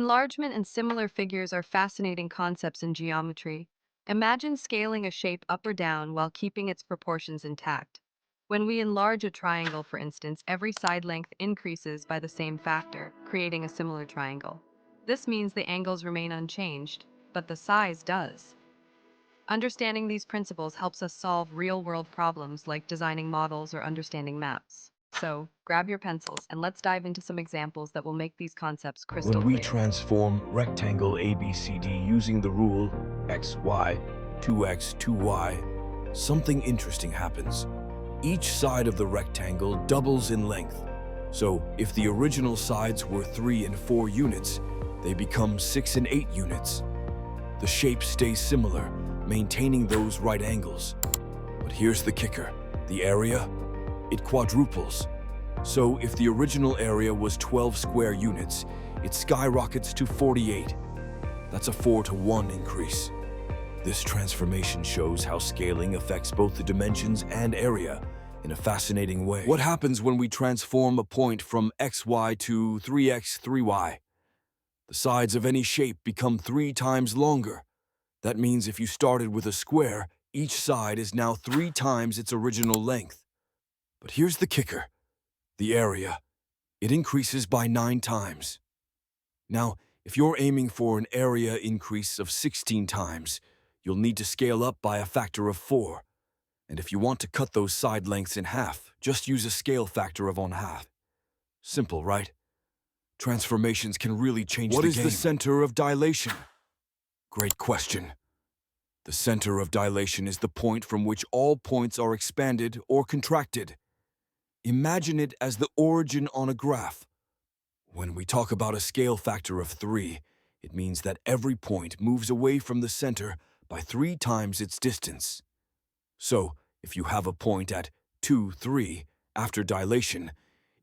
Enlargement and similar figures are fascinating concepts in geometry. Imagine scaling a shape up or down while keeping its proportions intact. When we enlarge a triangle, for instance, every side length increases by the same factor, creating a similar triangle. This means the angles remain unchanged, but the size does. Understanding these principles helps us solve real-world problems like designing models or understanding maps. So, grab your pencils and let's dive into some examples that will make these concepts crystal When we clear. transform rectangle ABCD using the rule xy, 2x, 2y, something interesting happens. Each side of the rectangle doubles in length. So if the original sides were 3 and 4 units, they become 6 and 8 units. The shape stays similar, maintaining those right angles. But here's the kicker. The area? It quadruples. So if the original area was 12 square units, it skyrockets to 48. That's a 4-to-1 increase. This transformation shows how scaling affects both the dimensions and area in a fascinating way. What happens when we transform a point from xy to 3x, 3y? The sides of any shape become 3 times longer. That means if you started with a square, each side is now 3 times its original length. But here's the kicker. The area. It increases by 9 times. Now, if you're aiming for an area increase of 16 times, you'll need to scale up by a factor of 4. And if you want to cut those side lengths in half, just use a scale factor of 1/2. Simple, right? Transformations can really change the game. What is the center of dilation? Great question. The center of dilation is the point from which all points are expanded or contracted. Imagine it as the origin on a graph. When we talk about a scale factor of 3, it means that every point moves away from the center by 3 times its distance. So, if you have a point at 2, 3, after dilation,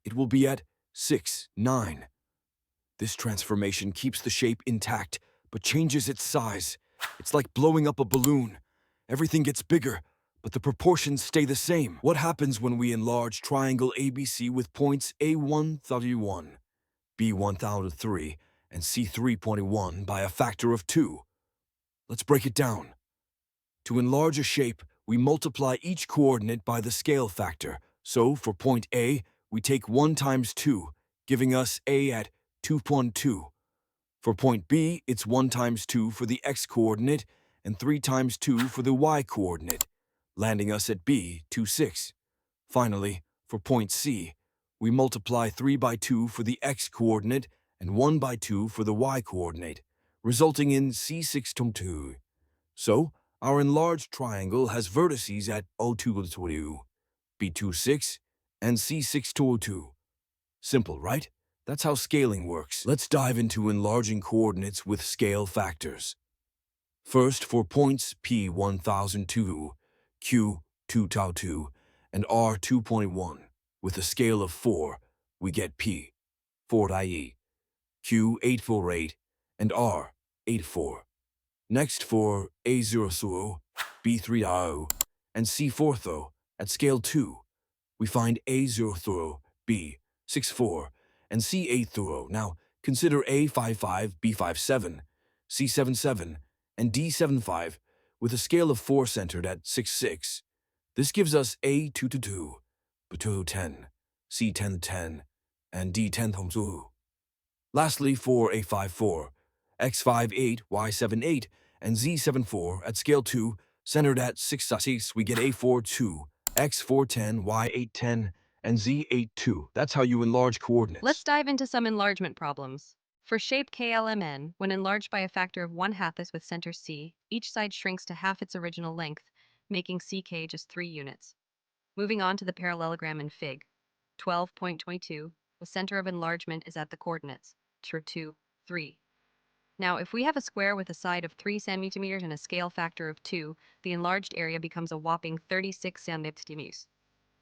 it will be at 6, 9. This transformation keeps the shape intact, but changes its size. It's like blowing up a balloon. Everything gets bigger, but the proportions stay the same. What happens when we enlarge triangle ABC with points A1, 31, B1, 3, and C3.1 by a factor of 2? Let's break it down. To enlarge a shape, we multiply each coordinate by the scale factor. So, for point A, we take 1 times 2, giving us A at 2.2. For point B, it's 1 times 2 for the x-coordinate and 3 times 2 for the y-coordinate, landing us at B, 2.6. Finally, for point C, we multiply 3 by 2 for the x-coordinate and 1 by 2 for the y-coordinate, resulting in C6.2. So, our enlarged triangle has vertices at O2, B26, and C6.2. Simple, right? That's how scaling works. Let's dive into enlarging coordinates with scale factors. First, for points P1002, Q2, and R2.1, with a scale of 4, we get P, 4, Q848, and R84. Next, for A0, B3, and C4 at scale 2, we find A0, B64, and C8. Now, consider A55, B57, C77, and D75 with a scale of 4 centered at 6. This gives us A2, B210, C10, and D10. Lastly, for A54, X58, Y78, and Z74 at scale 2, centered at 6, we get A42, X410, Y810, and Z82. That's how you enlarge Let's coordinates. dive into some enlargement problems. For shape KLMN, when enlarged by a factor of 1/2 with center C, each side shrinks to half its original length, making CK just 3 units. Moving on to the parallelogram in Fig. 12.22, the center of enlargement is at the coordinates 2, 3. Now, if we have a square with a side of 3 centimeters and a scale factor of 2, the enlarged area becomes a whopping 36 centimeters.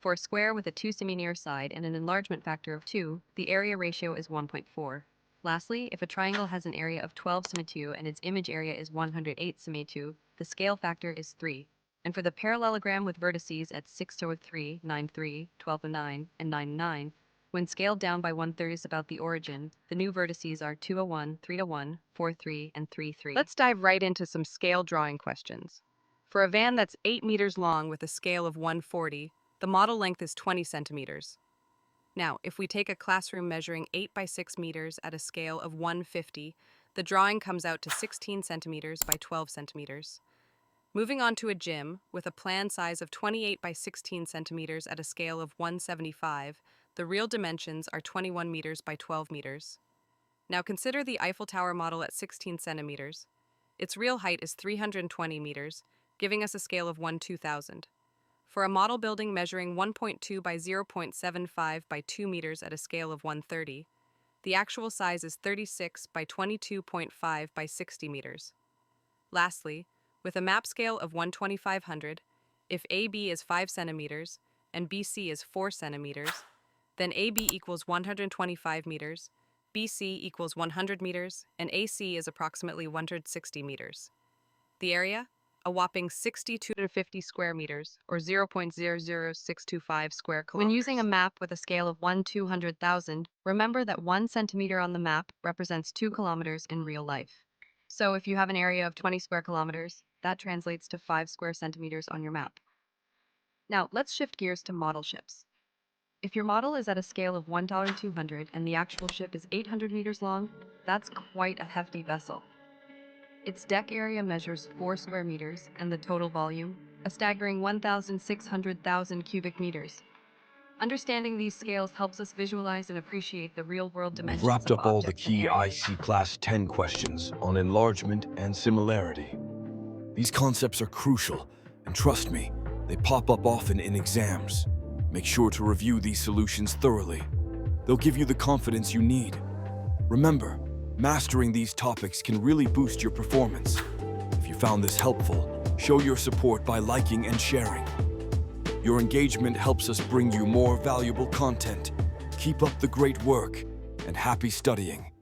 For a square with a 2 centimeter side and an enlargement factor of 2, the area ratio is 1.4. Lastly, if a triangle has an area of 12 cm and its image area is 108 cm, the scale factor is 3. And for the parallelogram with vertices at 603, 93, 1209, and 99, When scaled down by 1/3 is about the origin, the new vertices are 201, 301, 43, and 33. Let's dive right into some scale drawing questions. For a van that's 8 meters long with a scale of 140, the model length is 20 centimeters. Now, if we take a classroom measuring 8 by 6 meters at a scale of 150, the drawing comes out to 16 centimeters by 12 centimeters. Moving on to a gym, with a plan size of 28 by 16 centimeters at a scale of 175, the real dimensions are 21 meters by 12 meters. Now consider the Eiffel Tower model at 16 centimeters. Its real height is 320 meters, giving us a scale of 1/2000. For a model building measuring 1.2 by 0.75 by 2 meters at a scale of 130, the actual size is 36 by 22.5 by 60 meters. Lastly, with a map scale of 1/2500, if AB is 5 centimeters and BC is 4 centimeters, then AB equals 125 meters, BC equals 100 meters, and AC is approximately 160 meters. The area? A whopping 62 to 50 square meters, or 0.00625 square kilometers. When using a map with a scale of 1/200,000, remember that 1 centimeter on the map represents 2 kilometers in real life. So if you have an area of 20 square kilometers, that translates to 5 square centimeters on your map. Now, let's shift gears to model ships. If your model is at a scale of 1:200 and the actual ship is 800 meters long, that's quite a hefty vessel. Its deck area measures 4 square meters and the total volume, a staggering 1,600,000 cubic meters. Understanding these scales helps us visualize and appreciate the real-world We've dimensions wrapped of up all the objects and key areas. ICSE Class 10 questions on enlargement and similarity. These concepts are crucial, and trust me, they pop up often in exams. Make sure to review these solutions thoroughly. They'll give you the confidence you need. Remember, mastering these topics can really boost your performance. If you found this helpful, show your support by liking and sharing. Your engagement helps us bring you more valuable content. Keep up the great work, and happy studying.